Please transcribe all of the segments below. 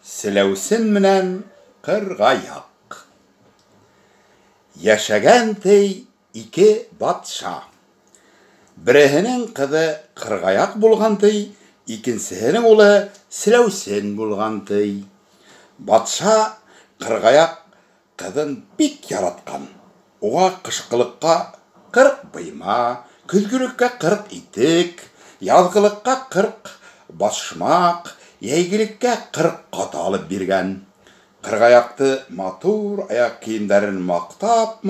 Сілеусін мінен қырғаяқ. Яшәгән тей ике батша. Бірінің қызы қырғаяқ болған тей, икенсінің олы Сілеусін болған тей. Батша қырғаяқ қызын бик яратқан. Оға қышқылыққа 40 бұйма, күзгілікке 40 итік, язғылыққа 40 басшымақ, ейгілікке 40 қаталып берген. Қырғаяқты матур аяқ киімдерін мақтап,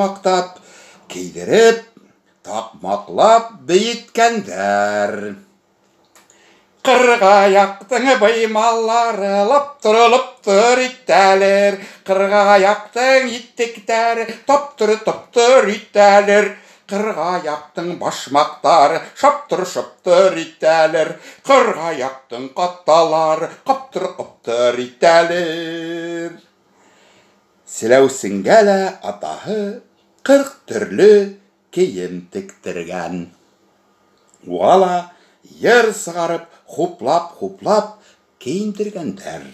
кейдіріп, тақмақлап бейіткендер. Қырғаяқтың бұймалары лыптыр иттәлер, қырғаяқтың иттіктері топтыр иттәлер, қырғаяқтың башмақтары шаптыр иттәлер, қырғаяқтың қатталары қаптыр иттәлер. Сілеусінге лә атаһы 40 түрлі киім тіктірген. Оғала ер сығарып, хуплап кейіндіргендер.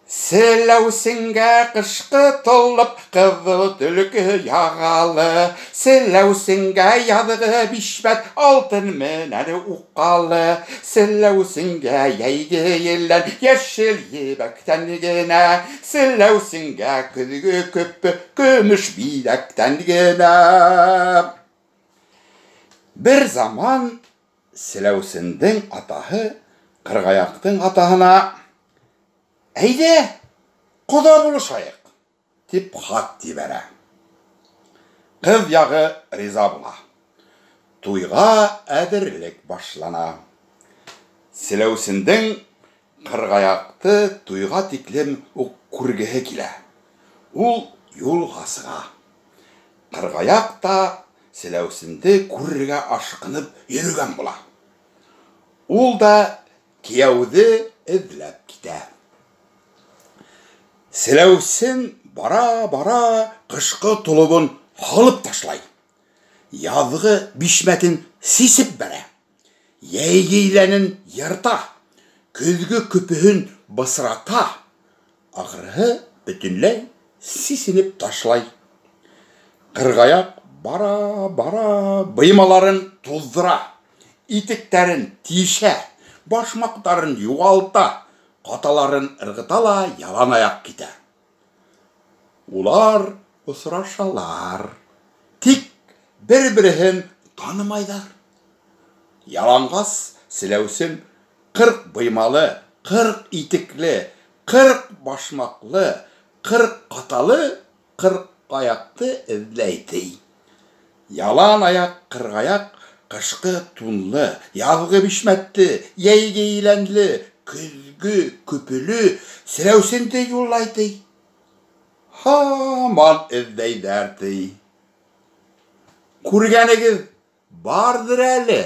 Сілеусінге қышқы толып, қызыл түлкі яғалы, Сілеусінге ядығы бишбәт алтын менәні уққалы, Сілеусінге ейгі елен ешіл ебәктен генә, Сілеусінге күзгі көпі көміш бидәктен генә. Бір заман Сілеусіндің атаһы қырғаяқтың атаһына «Әйде, құда болышайық» деп хат дебәрә. Қыз яғы риза була. Туйға әдірлік башлана. Сілеусіндің қырғаяқты туйға тиклем көргеһе килә. Ул юлға сыға. Қырғаяқ та Сілеусінді көргеһе ашқынып йөргән була. Ул да кияүҙе эҙләп китә. Сілеусін бара қышқы толыбын халып ташлай. Яҙғы бишмәтін сисіп бәрә. Йәйгейләнін йырта. Көҙгө көпөһөн бысырата. Ахырһы бөтөнләй сисенеп ташлай. Қырғаяқ бара быймаларын туҙҙыра. Итектәрен тишә. Башмаҡтарын юғалта. Қаталарын ырғытала, ялан аяқ китә. Улар осрашалар. Тик бір-біріһен танымайҙар. Яланғас Сілеусін 40 бұймалы, 40 итекле, 40 башмаҡлы, 40 қаталы, 40 аяҡты эҙләй. Ялан аяқ қырғаяқ қышқы тунлы, яҙғы бишмәтте, йәйгейләнле, көҙгө көпөлө Сілеусінді юллай. Һаман эҙләйҙәр. Күргәнегеҙ барҙыр әле.